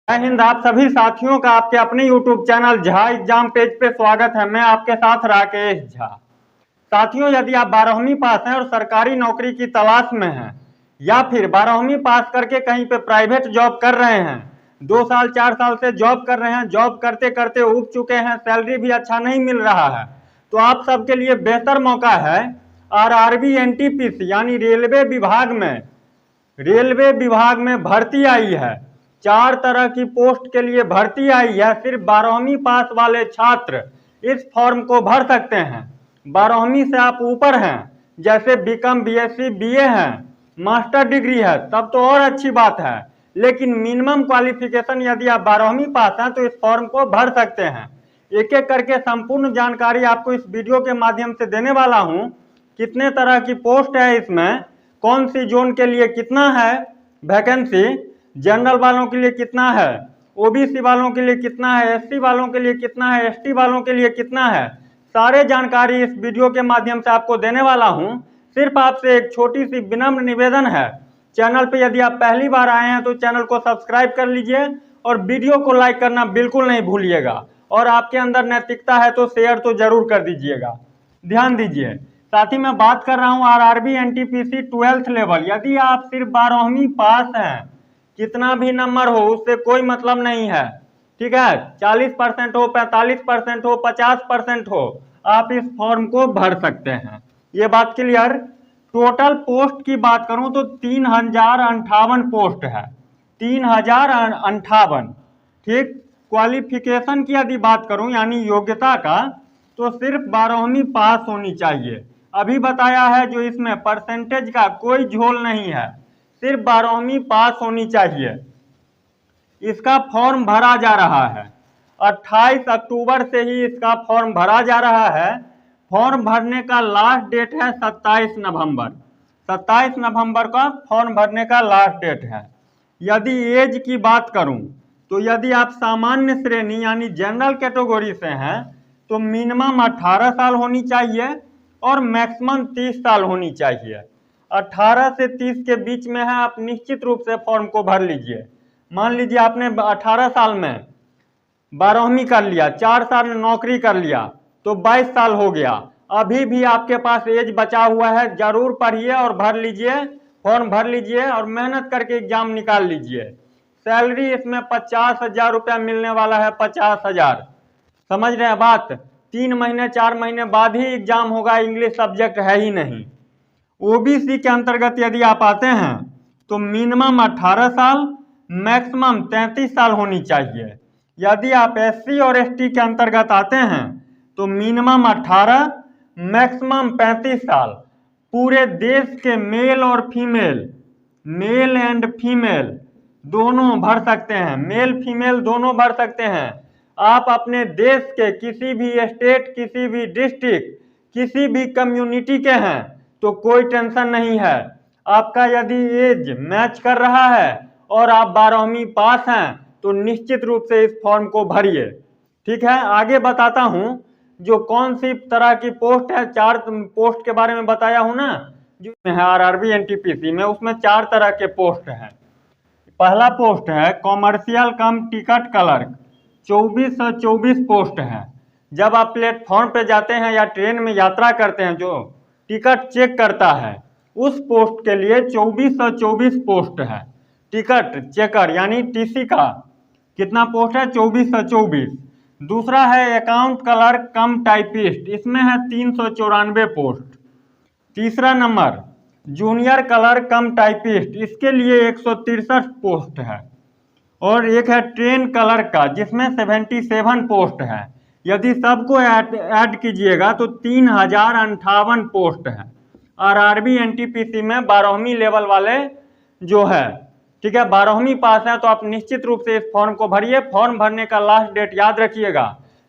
जय हिंद। आप सभी साथियों का आपके अपने YouTube channel Jha exam page पे स्वागत है। मैं आपके साथ राकेश झा। साथियों, यदि आप 12वीं पास हैं और सरकारी नौकरी की तलाश में हैं या फिर 12वीं पास करके कहीं पे प्राइवेट जॉब कर रहे हैं, 2 साल 4 साल से जॉब कर रहे हैं, जॉब करते करते उब चुके हैं, सैलरी भी अच्छा नहीं मिल रहा है, तो आप सबके लिए बेहतर मौका है। आरआरबी एनटीपीसी यानी रेलवे विभाग में भर्ती आई है। 4 तरह की पोस्ट के लिए भर्ती आई है। सिर्फ 12वीं पास वाले छात्र इस फॉर्म को भर सकते हैं। 12वीं से आप ऊपर हैं, जैसे बीकॉम, बीएससी, बीए हैं, मास्टर डिग्री है, तब तो और अच्छी बात है। लेकिन मिनिमम क्वालिफिकेशन यदि आप 12वीं पास हैं तो इस फॉर्म को भर सकते हैं। एक एक करके संपूर्ण जानकारी आपको इस वीडियो के माध्यम से देने वाला हूं। कितने तरह की पोस्ट है इसमें, कौन सी जोन के लिए कितना है वैकेंसी, जनरल वालों के लिए कितना है, ओबीसी वालों के लिए कितना है, एससी वालों के लिए कितना है, एसटी वालों के लिए कितना है, सारे जानकारी इस वीडियो के माध्यम से आपको देने वाला हूं। सिर्फ आपसे एक छोटी सी विनम्र निवेदन है, चैनल पे यदि आप पहली बार आए हैं तो चैनल को सब्सक्राइब कर लीजिए और वीडियो को लाइक करना बिल्कुल नहीं भूलिएगा। और आपके अंदर नैतिकता है तो शेयर तो जरूर कर दीजिएगा। ध्यान दीजिए, साथ ही मैं बात कर रहा हूं आरआरबी एनटीपीसी 12th लेवल। यदि आप सिर्फ 12वीं पास हैं, कितना भी नंबर हो उससे कोई मतलब नहीं है, ठीक है। 40% हो, 45% हो, 50% हो, आप इस फॉर्म को भर सकते हैं। ये बात क्लियर। टोटल पोस्ट की बात करूं तो 3058 पोस्ट है, 3058। ठीक। क्वालिफिकेशन की यदि बात करूं यानी योग्यता का, तो सिर्फ 12वीं पास होनी चाहिए। अभी बताया है जो इसमें परसेंटेज का कोई झोल नहीं है, सिर्फ 12वीं पास होनी चाहिए। इसका फॉर्म भरा जा रहा है, 28 अक्टूबर से ही इसका फॉर्म भरा जा रहा है। फॉर्म भरने का लास्ट डेट है 27 नवंबर। 27 नवंबर का फॉर्म भरने का लास्ट डेट है। यदि एज की बात करूं तो यदि आप सामान्य श्रेणी यानी जनरल कैटेगरी से हैं तो मिनिमम 18 साल होनी चाहिए और मैक्सिमम 30 साल होनी चाहिए। 18 से 30 के बीच में है, आप निश्चित रूप से फॉर्म को भर लीजिए। मान लीजिए आपने 18 साल में 12वीं कर लिया, 4 साल नौकरी कर लिया, तो 22 साल हो गया। अभी भी आपके पास एज बचा हुआ है, जरूर पढ़िए और भर लीजिए, फॉर्म भर लीजिए और मेहनत करके एग्जाम निकाल लीजिए। सैलरी इसमें 50,000 रुपया मिलने वाला है, 50,000। समझ रहे हैं बात। 3 महीने 4 महीने बाद ही एग्जाम होगा, इंग्लिश सब्जेक्ट है ही नहीं। ओबीसी के अंतर्गत यदि आप आते हैं तो मिनिमम 18 साल, मैक्सिमम 33 साल होनी चाहिए। यदि आप एससी और एसटी के अंतर्गत आते हैं तो मिनिमम 18, मैक्सिमम 35 साल। पूरे देश के मेल और फीमेल, मेल एंड फीमेल दोनों भर सकते हैं, मेल फीमेल दोनों भर सकते हैं। आप अपने देश के किसी भी स्टेट, किसी भी डिस्ट्रिक्ट, किसी भी कम्युनिटी के हैं तो कोई टेंशन नहीं है। आपका यदि एज मैच कर रहा है और आप 12वीं पास हैं तो निश्चित रूप से इस फॉर्म को भरिए। ठीक है, आगे बताता हूं जो कौन सी तरह की पोस्ट है। 4 पोस्ट के बारे में बताया हूं ना, जो है आरआरबी एनटीपीसी में, उसमें 4 तरह के पोस्ट हैं। पहला पोस्ट है कॉमर्शियल कम टिकट क्लर्क, 2424 पोस्ट है। जब आप प्लेटफॉर्म पे जाते हैं या ट्रेन में यात्रा करते हैं, जो टिकट चेक करता है, उस पोस्ट के लिए 2424 पोस्ट है। टिकट चेकर यानी टीसी का कितना पोस्ट है, 2424। दूसरा है अकाउंट क्लर्क कम टाइपिस्ट, इसमें है 394 पोस्ट। तीसरा नंबर जूनियर क्लर्क कम टाइपिस्ट, इसके लिए 163 पोस्ट है। और एक है ट्रेन क्लर्क का, जिसमें 77 पोस्ट है। यदि सबको ऐड कीजिएगा तो 3058 पोस्ट है आरआरबी एनटीपीसी में 12वीं लेवल वाले जो है। ठीक है, 12वीं पास है तो आप निश्चित रूप से इस फॉर्म को भरिए। फॉर्म भरने का लास्ट डेट याद रखिएगा,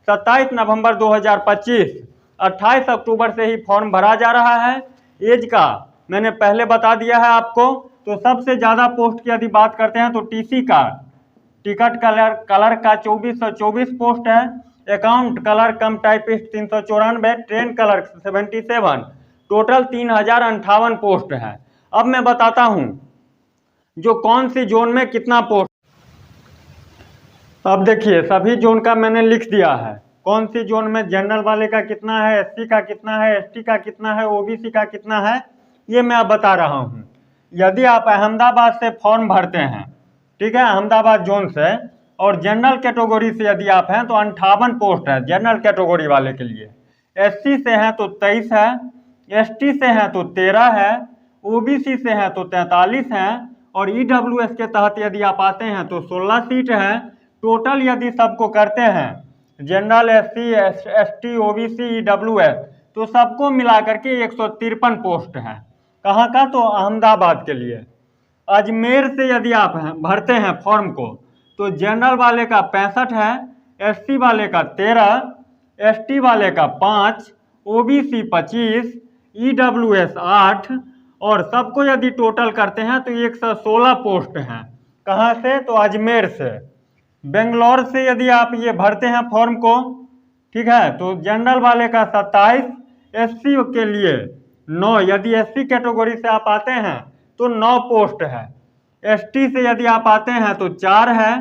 27 नवंबर 2025। 28 अक्टूबर से ही फॉर्म भरा जा रहा है। एज का मैंने पहले बता दिया है आपको। तो सबसे ज़्यादा पोस्ट की यदि बात करते हैं तो टीसी का, टिकट क्लर्क का 2424 पोस्ट है। अकाउंट क्लर्क कम typist 394, train clerk 77, total 3058 post है। अब मैं बताता हूं जो कौन सी जोन में कितना पोस्ट। अब देखिए सभी जोन का मैंने लिख दिया है, कौन सी जोन में जनरल वाले का कितना है, एससी का कितना है, एसटी का कितना है, ओबीसी का कितना है, ये मैं अब बता रहा हूँ। यदि आप अहमदाबाद से फॉर्म भरते हैं, ठीक है, अहमदाबाद जोन से, और जनरल कैटेगरी से यदि आप हैं तो 58 पोस्ट है जनरल कैटेगरी वाले के लिए। एससी से हैं तो 23 है, एसटी से हैं तो 13 है, ओबीसी से हैं तो 43 हैं, और ईडब्ल्यूएस के तहत यदि आप आते हैं तो 16 सीट है। टोटल यदि सबको करते हैं, general, SC, ST, OBC, EWS, तो सबको मिला करके 153 पोस्ट है। कहाँ का? तो अहमदाबाद के लिए। अजमेर से यदि आप भरते हैं फॉर्म को तो जनरल वाले का 65 है, एससी वाले का 13, एसटी वाले का 5, ओबीसी 25, ईडब्ल्यूएस 8, और सबको यदि टोटल करते हैं तो 116 पोस्ट हैं। कहाँ से? तो अजमेर से। बेंगलोर से यदि आप ये भरते हैं फॉर्म को, ठीक है, तो जनरल वाले का 27, एससी के लिए 9, यदि एससी कैटेगरी से आप आते हैं तो 9 पोस्ट है। एसटी से यदि आप आते हैं तो 4 है,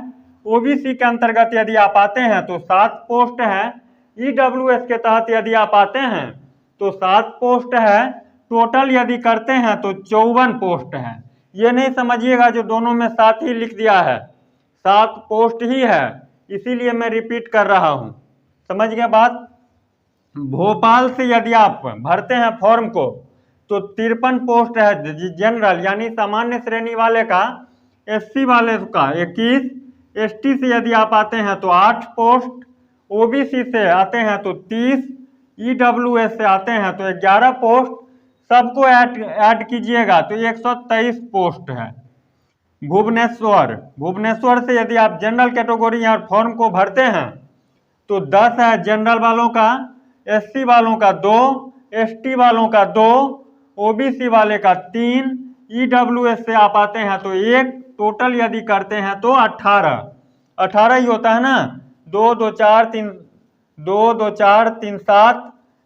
ओबीसी के अंतर्गत यदि आप आते हैं तो 7 पोस्ट है, ईडब्ल्यूएस के तहत यदि आप आते हैं तो 7 पोस्ट है। टोटल यदि करते हैं तो 54 पोस्ट है। ये नहीं समझिएगा जो दोनों में 7 ही लिख दिया है, 7 पोस्ट ही है, इसीलिए मैं रिपीट कर रहा हूँ। समझ गए बात? भोपाल से यदि आप भरते हैं फॉर्म को तो 53 पोस्ट है जनरल यानी सामान्य श्रेणी वाले का, एससी वाले का 21, एसटी से यदि आप आते हैं तो 8 पोस्ट, ओबीसी से आते हैं तो 30, ईडब्ल्यूएस से आते हैं तो 11 पोस्ट। सबको ऐड कीजिएगा तो 123 पोस्ट है। भुवनेश्वर से यदि आप जनरल कैटेगरी या फॉर्म को भरते हैं तो 10 है जनरल वालों का, एससी वालों का 2, एसटी वालों का 2, ओबीसी वाले का 3, ईडब्ल्यूएस से आप आते हैं तो 1। टोटल यदि करते हैं तो 18 ही होता है ना, 2 2 4 3 2 2 4 3 7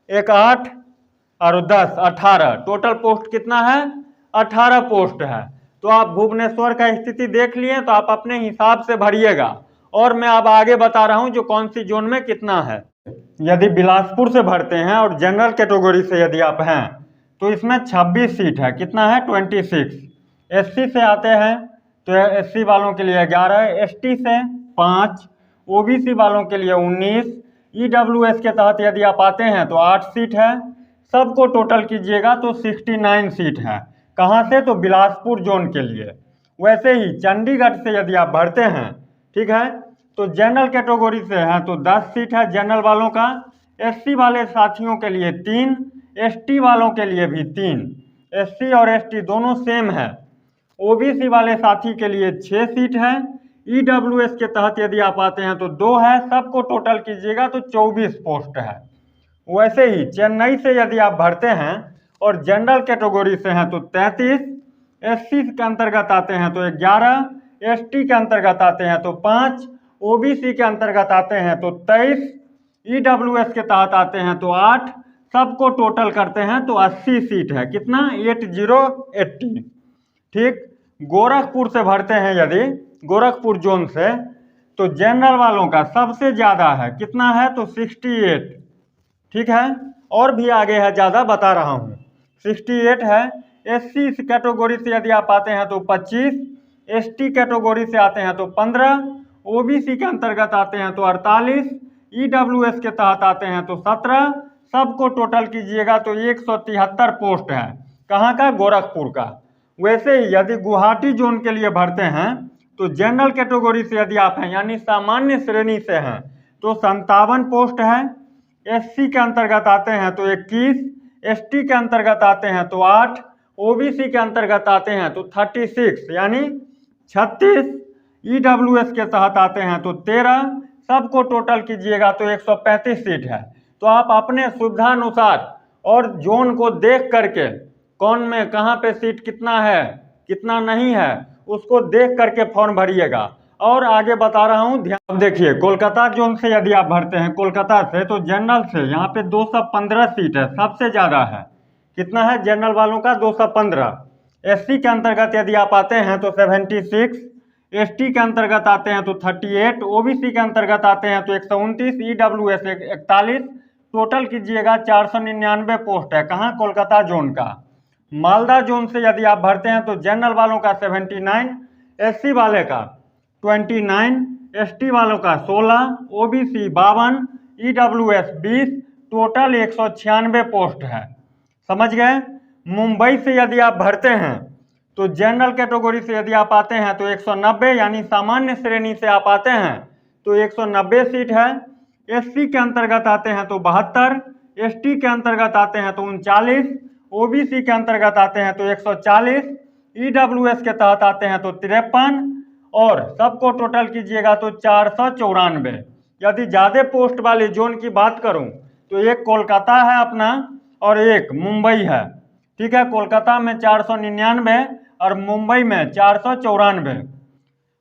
1 8 और 10 18। टोटल पोस्ट कितना है? 18 पोस्ट है। तो आप भुवनेश्वर का स्थिति देख लिए, तो आप अपने हिसाब से भरिएगा। और मैं अब आगे बता रहा हूं जो कौन सी जोन में कितना है। यदि बिलासपुर से भरते हैं और जनरल कैटेगरी से यदि आप हैं तो इसमें 26 सीट है। कितना है? 26। एससी से आते हैं तो एससी वालों के लिए 11, एसटी से 5, ओबीसी वालों के लिए 19, ईडब्ल्यूएस के तहत यदि आप आते हैं तो 8 सीट है। सबको टोटल कीजिएगा तो 69 सीट है। कहाँ से? तो बिलासपुर जोन के लिए। वैसे ही चंडीगढ़ से यदि आप भरते हैं, ठीक है, तो जनरल कैटेगरी से है तो 10 सीट है जनरल वालों का, एससी वाले साथियों के लिए 3, एसटी वालों के लिए भी 3, एससी और एसटी दोनों सेम है। ओबीसी वाले साथी के लिए 6 सीट है। ईडब्ल्यूएस के तहत यदि आप आते हैं तो 2 है। सबको टोटल कीजिएगा तो 24 पोस्ट है। वैसे ही चेन्नई से यदि आप भरते हैं और जनरल कैटेगरी से हैं तो 33, एससी के अंतर्गत आते हैं तो 11, एसटी के अंतर्गत आते हैं तो 5, ओबीसी के अंतर्गत आते हैं तो 23, ईडब्ल्यूएस के तहत आते हैं तो 8। सबको टोटल करते हैं तो 80 सीट है। कितना? 80। ठीक। गोरखपुर से भरते हैं यदि, गोरखपुर जोन से, तो जनरल वालों का सबसे ज़्यादा है। कितना है? तो 68। ठीक है, और भी आगे है, ज़्यादा बता रहा हूँ। 68 है। एससी कैटेगरी से यदि आप आते हैं तो 25, एसटी कैटेगरी से आते हैं तो 15, ओबीसी के अंतर्गत आते हैं तो 48, ईडब्ल्यूएस के तहत आते हैं तो 17। सबको टोटल कीजिएगा तो 173 पोस्ट है। कहाँ का? गोरखपुर का। वैसे ही यदि गुवाहाटी जोन के लिए भरते हैं तो जनरल कैटेगरी से यदि आप हैं यानी सामान्य श्रेणी से हैं तो 57 पोस्ट है। एससी के अंतर्गत आते हैं तो 21, एसटी के अंतर्गत आते हैं तो 8, ओबीसी के अंतर्गत आते हैं तो 36 यानी 36, ईडब्ल्यूएस के तहत आते हैं तो 13। सबको टोटल कीजिएगा तो 135 सीट है। तो आप अपने सुविधानुसार और जोन को देख करके कौन में कहाँ पे सीट कितना है कितना नहीं है उसको देख करके फॉर्म भरिएगा। और आगे बता रहा हूँ, ध्यान देखिए। कोलकाता जोन से यदि आप भरते हैं कोलकाता से, तो जनरल से यहाँ पे 215 सीट है, सबसे ज़्यादा है। कितना है? जनरल वालों का 215। एससी के अंतर्गत यदि आप आते हैं तो 76, एसटी के अंतर्गत आते हैं तो 38, ओबीसी के अंतर्गत आते हैं तो 129, ईडब्ल्यूएस 41। टोटल कीजिएगा 499 पोस्ट है। कहाँ? कोलकाता जोन का। मालदा जोन से यदि आप भरते हैं तो जनरल वालों का 79, एससी वाले का 29, एसटी वालों का 16, ओबीसी 52, ईडब्ल्यूएस 20, टोटल 196 पोस्ट है। समझ गए? मुंबई से यदि आप भरते हैं तो जनरल कैटेगरी से यदि आप आते हैं तो 190, यानी सामान्य श्रेणी से आप आते हैं तो 190 सीट है। एससी के अंतर्गत आते हैं तो 72, एसटी के अंतर्गत आते हैं तो 39, ओबीसी के अंतर्गत आते हैं तो 140, ईडब्ल्यूएस के तहत आते हैं तो 53, और सबको टोटल कीजिएगा तो 494। यदि ज़्यादा पोस्ट वाले जोन की बात करूं तो एक कोलकाता है अपना और एक मुंबई है। ठीक है, कोलकाता में 499 और मुंबई में 494।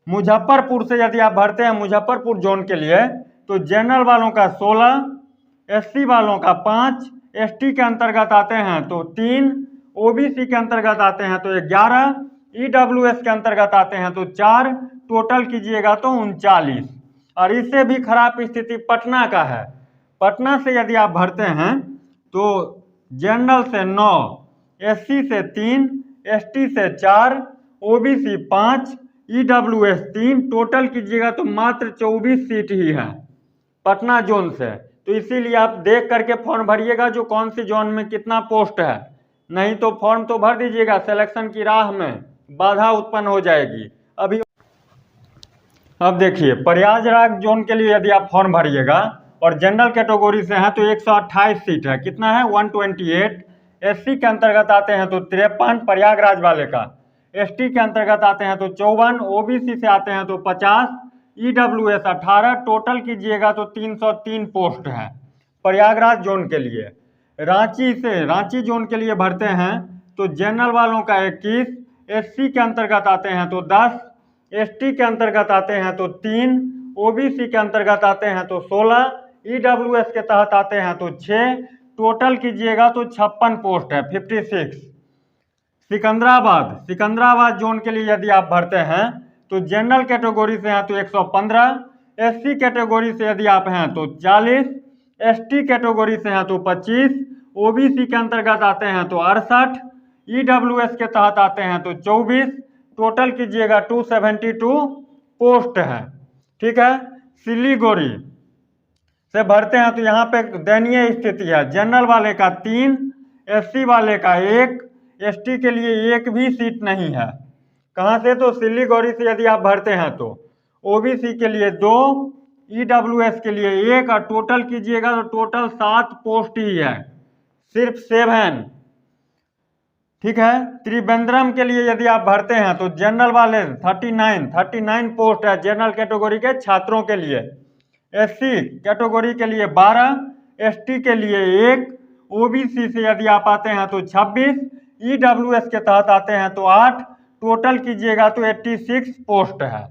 मुजफ्फरपुर से यदि आप भरते हैं मुजफ्फरपुर जोन के लिए तो जनरल वालों का 16, एससी वालों का 5, एसटी के अंतर्गत आते हैं तो 3, ओबीसी के अंतर्गत आते हैं तो 11, ईडब्ल्यूएस के अंतर्गत आते हैं तो 4, टोटल कीजिएगा तो 39। और इससे भी खराब स्थिति पटना का है। पटना से यदि आप भरते हैं तो जनरल से 9, एससी से 3, एसटी से 4, ओबीसी 5, ईडब्ल्यूएस 3, टोटल कीजिएगा तो मात्र 24 सीट ही है पटना जोन से। तो इसीलिए आप देख करके फॉर्म भरिएगा जो कौन सी जोन में कितना पोस्ट है, नहीं तो फॉर्म तो भर दीजिएगा, सिलेक्शन की राह में बाधा उत्पन्न हो जाएगी। अब देखिए, प्रयागराज जोन के लिए यदि आप फॉर्म भरिएगा और जनरल कैटेगरी से हैं तो 128 सीट है। कितना है? 128। एससी के अंतर्गत आते हैं तो 53 प्रयागराज वाले का, एसटी के अंतर्गत आते हैं तो 54, ओबीसी से आते हैं तो 50, ईडब्ल्यूएस 18, टोटल कीजिएगा तो 303 पोस्ट है प्रयागराज जोन के लिए। रांची जोन के लिए भरते हैं तो जनरल वालों का 21, एससी के अंतर्गत आते हैं तो 10, एसटी के अंतर्गत आते हैं तो 3, ओबीसी के अंतर्गत आते हैं तो 16, ईडब्ल्यूएस के तहत आते हैं तो 6, टोटल कीजिएगा तो 56 पोस्ट है, 56। सिकंदराबाद जोन के लिए यदि आप भरते हैं तो जनरल कैटेगरी से हैं तो 115, एससी कैटेगरी से यदि आप हैं तो 40, एसटी कैटेगरी से हैं तो 25, ओबीसी के अंतर्गत आते हैं तो 68, ईडब्ल्यूएस के तहत आते हैं तो 24, टोटल कीजिएगा 272 पोस्ट है। ठीक है, सिलीगुड़ी से भरते हैं तो यहाँ पे दयनीय स्थिति है। जनरल वाले का 3, एससी वाले का 1, एसटी के लिए 1 भी सीट नहीं है। कहाँ से? तो सिलीगुड़ी से यदि आप भरते हैं तो ओबीसी के लिए 2, ईडब्ल्यूएस के लिए 1, और टोटल कीजिएगा तो टोटल 7 पोस्ट ही है, सिर्फ 7। ठीक है, त्रिवेंद्रम के लिए यदि आप भरते हैं तो जनरल वाले 39 पोस्ट है जनरल कैटेगरी के छात्रों के लिए। एससी कैटेगरी के लिए 12, एसटी के लिए 1, ओबीसी से यदि आप आते हैं तो 26, ईडब्ल्यूएस के तहत आते हैं तो 8, टोटल कीजिएगा तो 86 पोस्ट है।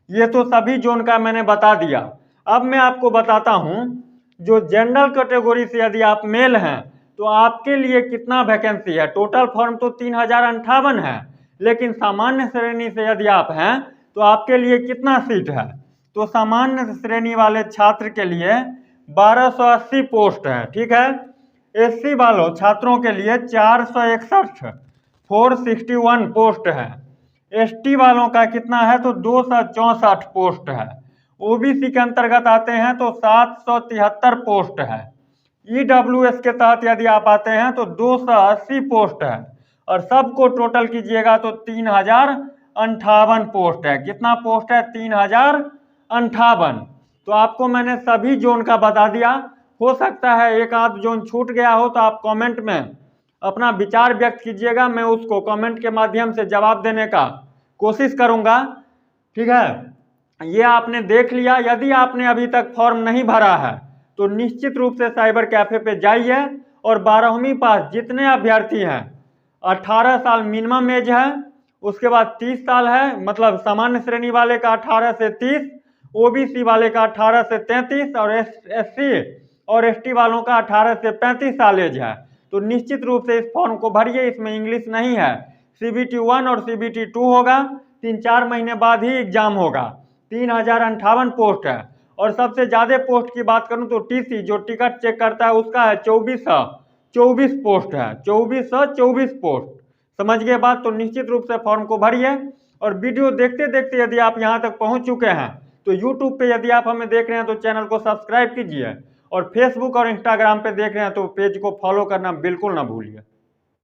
ये तो सभी जोन का मैंने बता दिया। अब मैं आपको बताता हूँ जो जनरल कैटेगरी से यदि आप मेल हैं तो आपके लिए कितना वैकेंसी है। टोटल फॉर्म तो 3058 है, लेकिन सामान्य श्रेणी से यदि आप हैं तो आपके लिए कितना सीट है? तो सामान्य श्रेणी वाले छात्र के लिए 1280 पोस्ट है। ठीक है, एससी वालों छात्रों के लिए 461 461 पोस्ट है। एसटी वालों का कितना है? तो 264 पोस्ट है। ओबीसी के अंतर्गत आते हैं तो 773 पोस्ट है। ईडब्ल्यूएस के तहत यदि आप आते हैं तो 280 पोस्ट है, और सबको टोटल कीजिएगा तो 3058 पोस्ट है। कितना पोस्ट है? 3058। तो आपको मैंने सभी जोन का बता दिया। हो सकता है एक आध जोन छूट गया हो तो आप कमेंट में अपना विचार व्यक्त कीजिएगा, मैं उसको कमेंट के माध्यम से जवाब देने का कोशिश करूंगा। ठीक है, ये आपने देख लिया। यदि आपने अभी तक फॉर्म नहीं भरा है तो निश्चित रूप से साइबर कैफे पे जाइए और 12वीं पास जितने अभ्यर्थी हैं, 18 साल मिनिमम एज है, उसके बाद 30 साल है, मतलब सामान्य श्रेणी वाले का 18 से 30, ओबीसी वाले का 18 से 33 और एससी और एसटी वालों का 18 से 35 साल एज है। तो निश्चित रूप से इस फॉर्म को भरिए। इसमें इंग्लिश नहीं है, CBT 1 और CBT 2 होगा। 3-4 महीने बाद ही एग्जाम होगा। 3058 पोस्ट है। और सबसे ज़्यादा पोस्ट की बात करूं तो टीसी जो टिकट चेक करता है उसका है 2424 पोस्ट है। 2424 पोस्ट। समझ गए बात? तो निश्चित रूप से फॉर्म को भरिए। और वीडियो देखते देखते यदि आप यहाँ तक पहुँच चुके हैं तो यूट्यूब पे यदि आप हमें देख रहे हैं तो चैनल को सब्सक्राइब कीजिए, और फेसबुक और इंस्टाग्राम पे देख रहे हैं तो पेज को फॉलो करना बिल्कुल ना भूलिए।